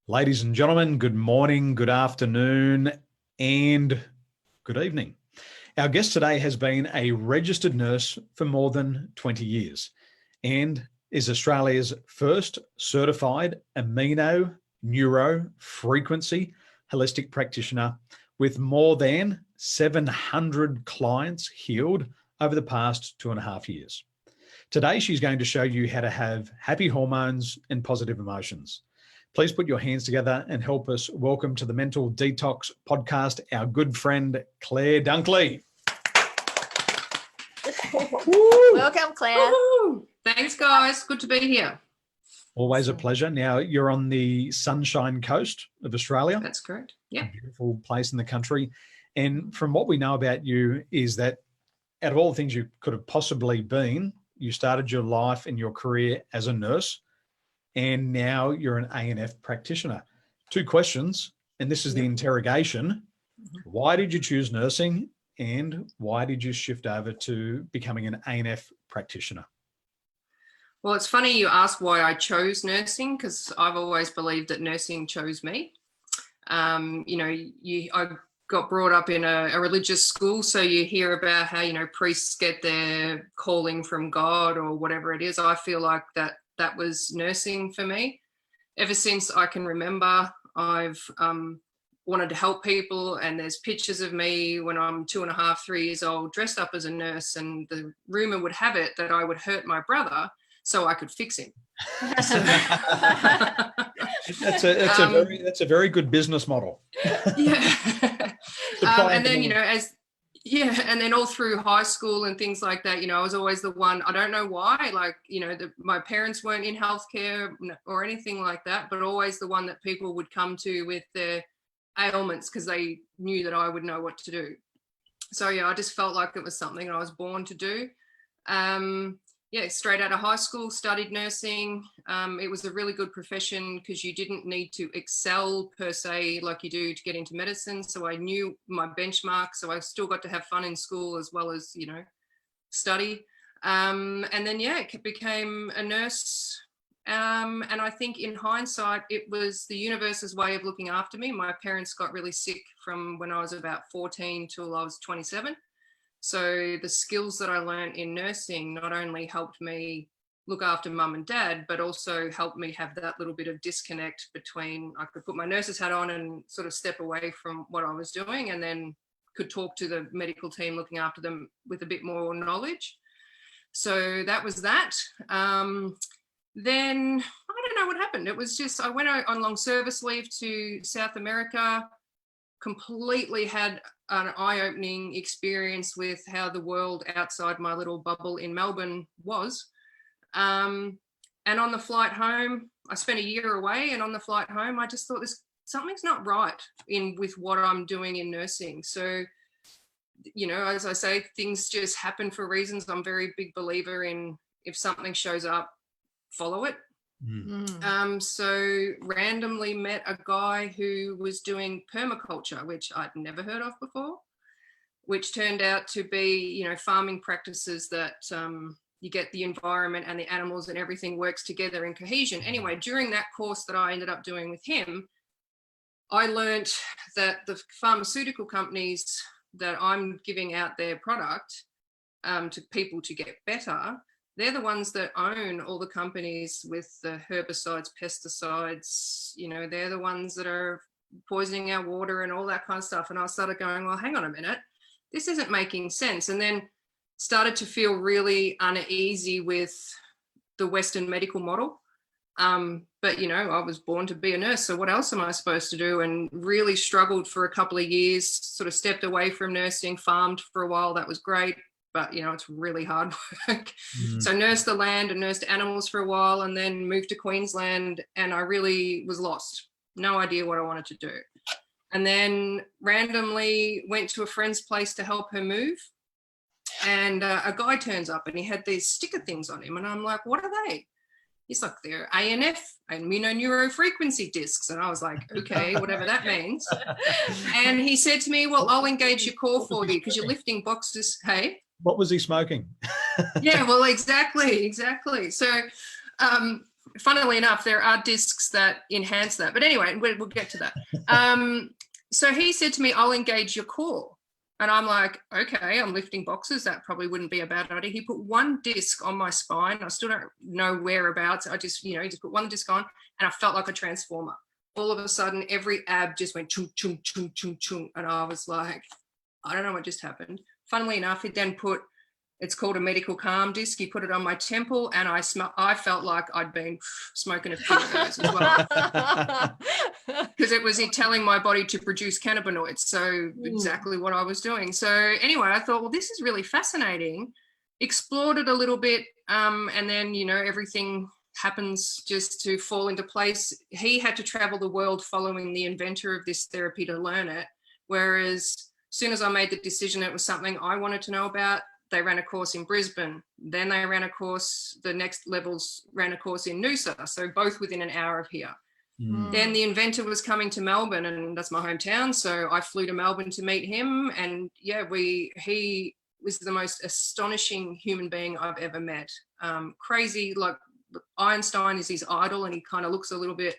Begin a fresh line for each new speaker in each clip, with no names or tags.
Ladies and gentlemen, good morning, good afternoon, and good evening. Our guest today has been a registered nurse for more than 20 years and is Australia's first certified amino neuro frequency holistic practitioner with more than 700 clients healed over the past 2.5 years. Today, she's going to show you how to have happy hormones and positive emotions. Please put your hands together and help us welcome to the Mental Detox podcast, our good friend, Claire Dunkley.
Welcome, Claire.
Woo-hoo. Thanks, guys. Good to be here.
Always a pleasure. Now, you're on the Sunshine Coast of Australia.
That's correct. Yeah.
A beautiful place in the country. And from what we know about you is that out of all the things you could have possibly been, you started your life and your career as a nurse, and now you're an A&F practitioner. Two questions, and this is the interrogation. Why did you choose nursing, and why did you shift over to becoming an A&F practitioner?
Well, it's funny you ask why I chose nursing, because I've always believed that nursing chose me. I got brought up in a religious school, so you hear about how, priests get their calling from God or whatever it is. I feel like that was nursing for me. Ever since I can remember, I've wanted to help people, and there's pictures of me when I'm 2.5, 3 years old, dressed up as a nurse, and the rumor would have it that I would hurt my brother so I could fix him.
That's a very good business model.
Yeah. And then, and then all through high school and things like that, I was always the one, I don't know why, my parents weren't in healthcare or anything like that, but always the one that people would come to with their ailments because they knew that I would know what to do. So, I just felt like it was something I was born to do. Straight out of high school, studied nursing. It was a really good profession because you didn't need to excel per se like you do to get into medicine. So I knew my benchmark. So I still got to have fun in school as well as, study. And then, became a nurse. And I think in hindsight, it was the universe's way of looking after me. My parents got really sick from when I was about 14 till I was 27. So the skills that I learned in nursing not only helped me look after mum and dad, but also helped me have that little bit of disconnect between I could put my nurse's hat on and sort of step away from what I was doing, and then could talk to the medical team looking after them with a bit more knowledge. So that was that. Then I don't know what happened. It was just I went on long service leave to South America, completely had an eye-opening experience with how the world outside my little bubble in Melbourne was. And on the flight home, I spent a year away, and on the flight home, I just thought something's not right with what I'm doing in nursing. So, as I say, things just happen for reasons. I'm a very big believer in if something shows up, follow it. So randomly met a guy who was doing permaculture, which I'd never heard of before, which turned out to be, farming practices that you get the environment and the animals and everything works together in cohesion. Anyway, during that course that I ended up doing with him, I learned that the pharmaceutical companies that I'm giving out their product to people to get better, they're the ones that own all the companies with the herbicides, pesticides, they're the ones that are poisoning our water and all that kind of stuff. And I started going, well, hang on a minute, this isn't making sense. And then started to feel really uneasy with the Western medical model. But, I was born to be a nurse, so what else am I supposed to do? And really struggled for a couple of years, sort of stepped away from nursing, farmed for a while. That was great. But, it's really hard work. So nursed the land and nursed animals for a while, and then moved to Queensland, and I really was lost. No idea what I wanted to do. And then randomly went to a friend's place to help her move. And a guy turns up and he had these sticker things on him. And I'm like, what are they? He's like, they're ANF, Amino Neuro Frequency discs. And I was like, okay, whatever that means. And he said to me, well, I'll engage your core for you because you're lifting boxes. Hey?
What was he smoking?
Yeah, well, exactly. So funnily enough, there are discs that enhance that. But anyway, we'll get to that. So he said to me, I'll engage your core. And I'm like, okay, I'm lifting boxes. That probably wouldn't be a bad idea. He put one disc on my spine. I still don't know whereabouts. I just, he just put one disc on and I felt like a transformer. All of a sudden, every ab just went chung, chung, chung, chung, chung. And I was like, I don't know what just happened. Funnily enough, he then put, it's called a medical calm disc. He put it on my temple and I felt like I'd been smoking a few of those as well. Because it was telling my body to produce cannabinoids. So exactly what I was doing. So anyway, I thought, well, this is really fascinating. Explored it a little bit. And then, everything happens just to fall into place. He had to travel the world following the inventor of this therapy to learn it. Whereas as soon as I made the decision, it was something I wanted to know about. They ran a course in Brisbane. Then they ran a course, the next levels ran a course in Noosa. So both within an hour of here. Then the inventor was coming to Melbourne and that's my hometown. So I flew to Melbourne to meet him. And yeah, he was the most astonishing human being I've ever met. Crazy, like Einstein is his idol and he kind of looks a little bit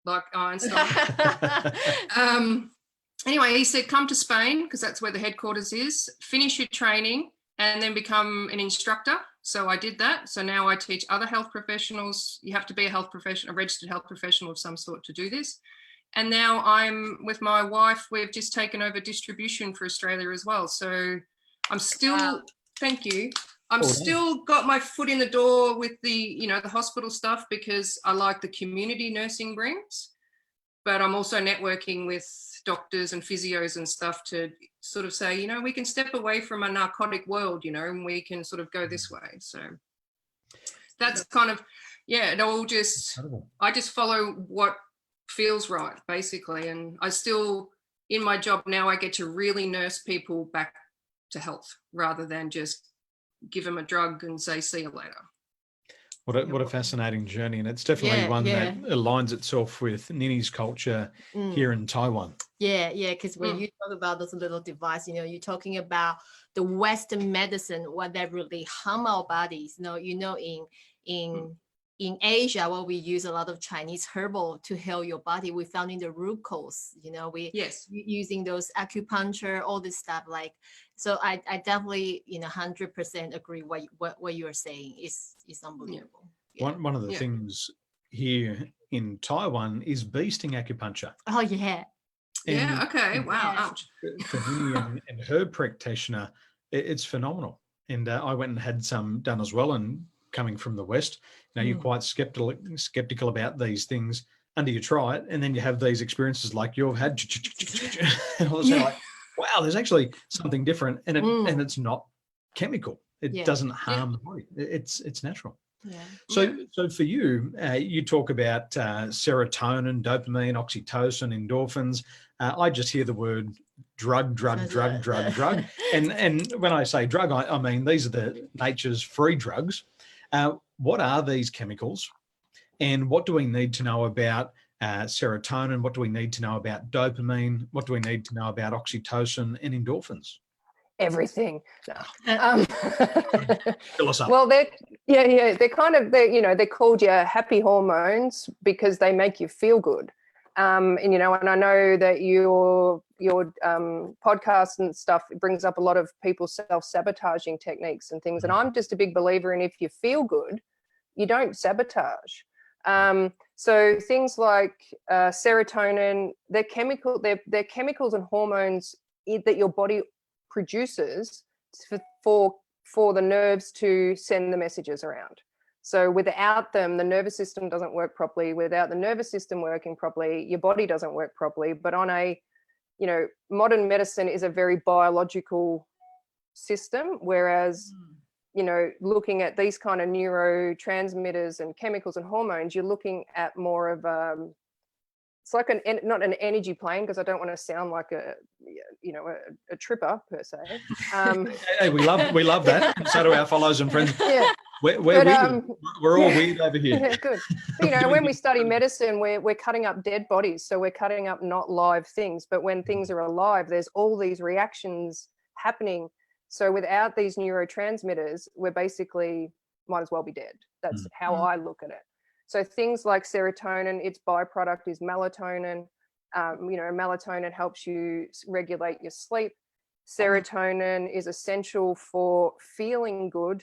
like Einstein. Anyway, he said, come to Spain because that's where the headquarters is, finish your training and then become an instructor. So I did that. So now I teach other health professionals. You have to be a health professional, a registered health professional of some sort to do this. And now I'm with my wife. We've just taken over distribution for Australia as well. So I'm still, thank you. I'm still got my foot in the door with the, the hospital stuff because I like the community nursing brings, but I'm also networking with doctors and physios and stuff to sort of say, we can step away from a narcotic world, and we can sort of go this way. So that's kind of, it all just, I just follow what feels right, basically. And I still, in my job now, I get to really nurse people back to health rather than just give them a drug and say, see you later.
What a fascinating journey. And it's definitely one that aligns itself with Nini's culture here in Taiwan.
Yeah, because when you talk about those little devices, you're talking about the Western medicine, what that really harm our bodies. In Asia, where we use a lot of Chinese herbal to heal your body, we found in the root cause, we using those acupuncture, all this stuff. So I definitely, 100% agree what you are saying is unbelievable. Yeah.
One of the things here in Taiwan is bee sting acupuncture.
Oh yeah.
And okay. Wow. Ouch.
For Nini and her practitioner, it's phenomenal. And I went and had some done as well. And coming from the West, you're quite skeptical about these things until you try it, and then you have these experiences like you've had, and I was like, wow, there's actually something different, and it's not chemical. It doesn't harm the body. It's natural. Yeah. So for you, you talk about serotonin, dopamine, oxytocin, endorphins. I just hear the word drug. And when I say drug, I mean these are the nature's free drugs. What are these chemicals, and what do we need to know about serotonin? What do we need to know about dopamine? What do we need to know about oxytocin and endorphins?
Everything. No.
Fill us up.
Well, they're called your happy hormones because they make you feel good. And I know that your podcast and stuff, it brings up a lot of people self-sabotaging techniques and things. And I'm just a big believer in if you feel good, you don't sabotage. So things like serotonin, they're chemicals and hormones that your body produces for the nerves to send the messages around. So without them, the nervous system doesn't work properly. Without the nervous system working properly, your body doesn't work properly. But on a, modern medicine is a very biological system, whereas, looking at these kind of neurotransmitters and chemicals and hormones, you're looking at more of it's like not an energy plane, because I don't want to sound like a tripper per se.
Hey, we love that. And so do our followers and friends.
Yeah.
We're all weird over here.
Yeah, good. But, when we study medicine, we're cutting up dead bodies, so we're cutting up not live things. But when things are alive, there's all these reactions happening. So without these neurotransmitters, we're basically might as well be dead. That's how I look at it. So things like serotonin, its byproduct is melatonin. Melatonin helps you regulate your sleep. Serotonin is essential for feeling good.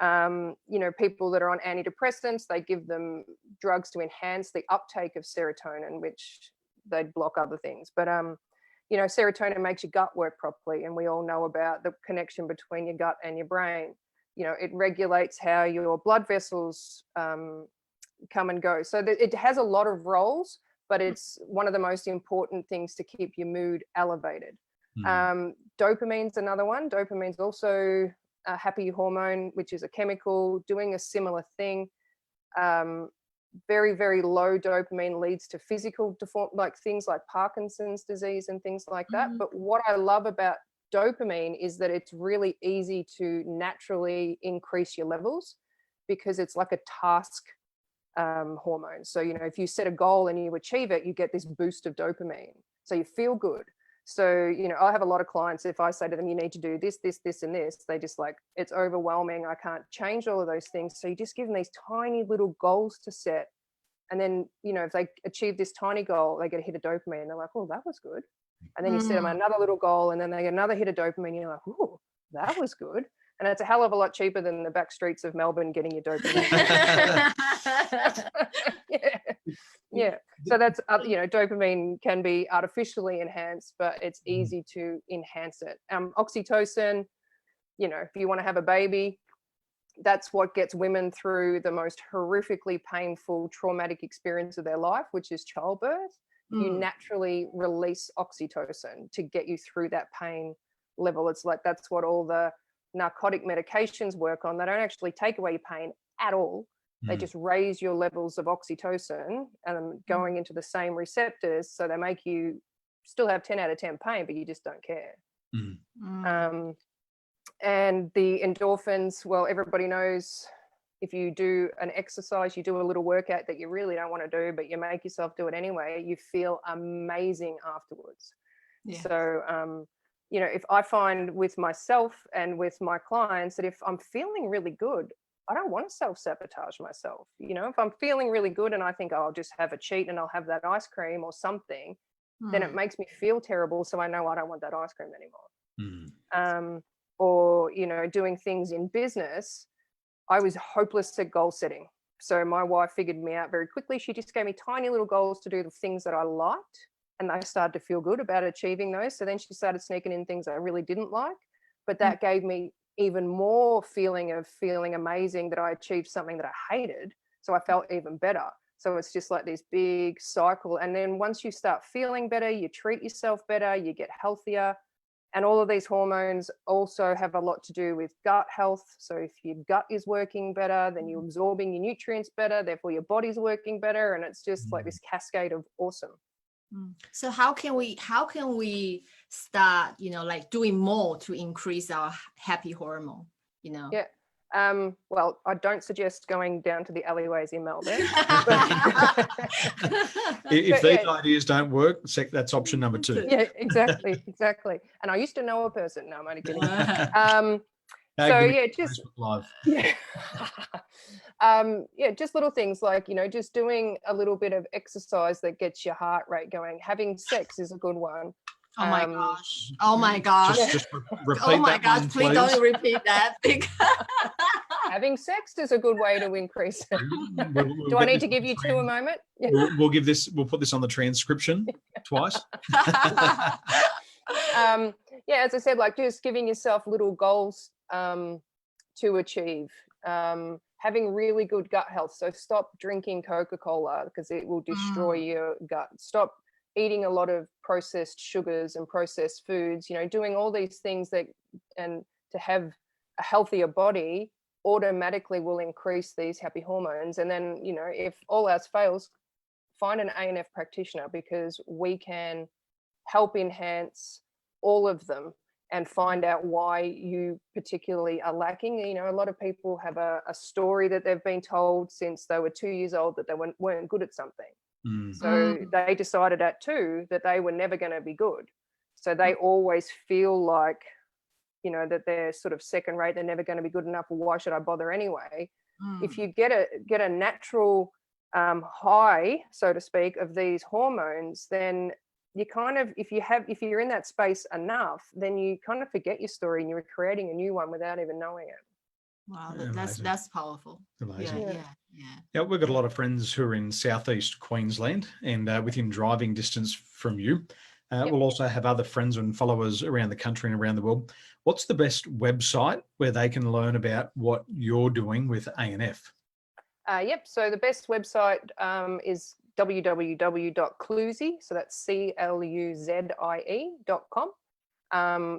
People that are on antidepressants, they give them drugs to enhance the uptake of serotonin, which they'd block other things. But serotonin makes your gut work properly, and we all know about the connection between your gut and your brain. It regulates how your blood vessels come and go. So it has a lot of roles, but it's one of the most important things to keep your mood elevated. Dopamine's another one. Dopamine's also a happy hormone, which is a chemical doing a similar thing. Very, very low dopamine leads to physical like things like Parkinson's disease and things like that. But what I love about dopamine is that it's really easy to naturally increase your levels, because it's like a task hormone. So, if you set a goal and you achieve it, you get this boost of dopamine. So you feel good. So, I have a lot of clients, if I say to them, you need to do this, this, this, and this, they just like, it's overwhelming. I can't change all of those things. So you just give them these tiny little goals to set. And then, if they achieve this tiny goal, they get a hit of dopamine. And they're like, oh, that was good. And then you set them another little goal, and then they get another hit of dopamine. And you're like, oh, that was good. And it's a hell of a lot cheaper than the back streets of Melbourne getting your dopamine. Yeah. So that's, dopamine can be artificially enhanced, but it's easy to enhance it. Oxytocin, if you want to have a baby, that's what gets women through the most horrifically painful, traumatic experience of their life, which is childbirth. You naturally release oxytocin to get you through that pain level. It's like, that's what all the narcotic medications work on. They don't actually take away your pain at all. They just raise your levels of oxytocin and going into the same receptors. So they make you still have 10 out of 10 pain, but you just don't care. And the endorphins, well, everybody knows if you do an exercise, you do a little workout that you really don't want to do, but you make yourself do it anyway, you feel amazing afterwards. Yeah. So, if I find with myself and with my clients that if I'm feeling really good, I don't want to self-sabotage myself. If I'm feeling really good and I think, oh, I'll just have a cheat and I'll have that ice cream or something, then it makes me feel terrible. So I know I don't want that ice cream anymore. Or, doing things in business, I was hopeless at goal setting. So my wife figured me out very quickly. She just gave me tiny little goals to do the things that I liked. And I started to feel good about achieving those. So then she started sneaking in things I really didn't like. But that gave me even more feeling amazing that I achieved something that I hated. So I felt even better. So it's just like this big cycle. And then once you start feeling better, you treat yourself better, you get healthier. And all of these hormones also have a lot to do with gut health. So if your gut is working better, then you're absorbing your nutrients better, therefore your body's working better. And it's just like this cascade of awesome.
So how can we start, like doing more to increase our happy hormone,
Yeah. Well, I don't suggest going down to the alleyways in Melbourne.
If these ideas don't work, that's option number 2.
Yeah, exactly. And I used to know a person. No, I'm only kidding. Just
live.
Just little things like, just doing a little bit of exercise that gets your heart rate going. Having sex is a good one.
Oh my gosh.
Just repeat
oh my
that
gosh,
one,
please don't repeat that.
Having sex is a good way to increase it. Do I need to give you 2 a moment?
We'll put this on the transcription twice.
As I said, like just giving yourself little goals to achieve. Having really good gut health. So stop drinking Coca-Cola because it will destroy your gut. Stop eating a lot of processed sugars and processed foods, doing all these things and to have a healthier body automatically will increase these happy hormones. And then, if all else fails, find an A&F practitioner, because we can help enhance all of them and find out why you particularly are lacking. A lot of people have a story that they've been told since they were 2 years old that they weren't good at something. So they decided at 2 that they were never going to be good. So they always feel like, that they're sort of second rate, they're never going to be good enough. Well, why should I bother anyway? If you get a natural high, so to speak, of these hormones, then you kind of, if you're in that space enough, then you kind of forget your story and you're creating a new one without even knowing it.
Wow, that's powerful.
Amazing.
Yeah.
We've got a lot of friends who are in southeast Queensland and within driving distance from you. We'll also have other friends and followers around the country and around the world. What's the best website where they can learn about what you're doing with ANF?
So the best website is www.cluzie, so that's cluzie.com.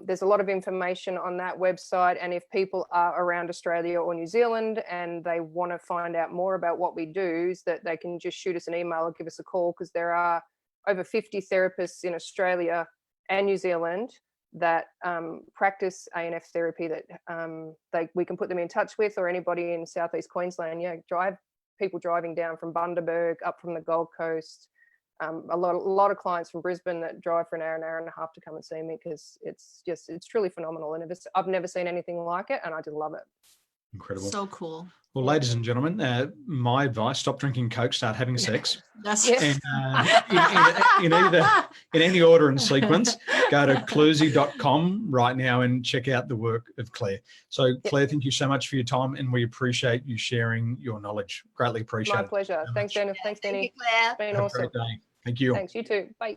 There's a lot of information on that website, and if people are around Australia or New Zealand and they want to find out more about what we do, is that they can just shoot us an email or give us a call, because there are over 50 therapists in Australia and New Zealand that practice ANF therapy that we can put them in touch with, or anybody in Southeast Queensland. People driving down from Bundaberg, up from the Gold Coast. A lot of clients from Brisbane that drive for an hour and a half to come and see me, because it's truly phenomenal, and I've never seen anything like it, and I just love it.
Incredible.
So cool.
Well, ladies and gentlemen, my advice: stop drinking Coke, start having sex.
That's
and in any order and sequence, go to cluzie.com right now and check out the work of Claire. So, Claire, thank you so much for your time, and we appreciate you sharing your knowledge. Greatly appreciate it.
My pleasure. Thanks, Dennis. Thanks, Denny.
Thank you, Claire.
It's been
Have
awesome.
a great day. Thank you.
Thanks, you too. Bye.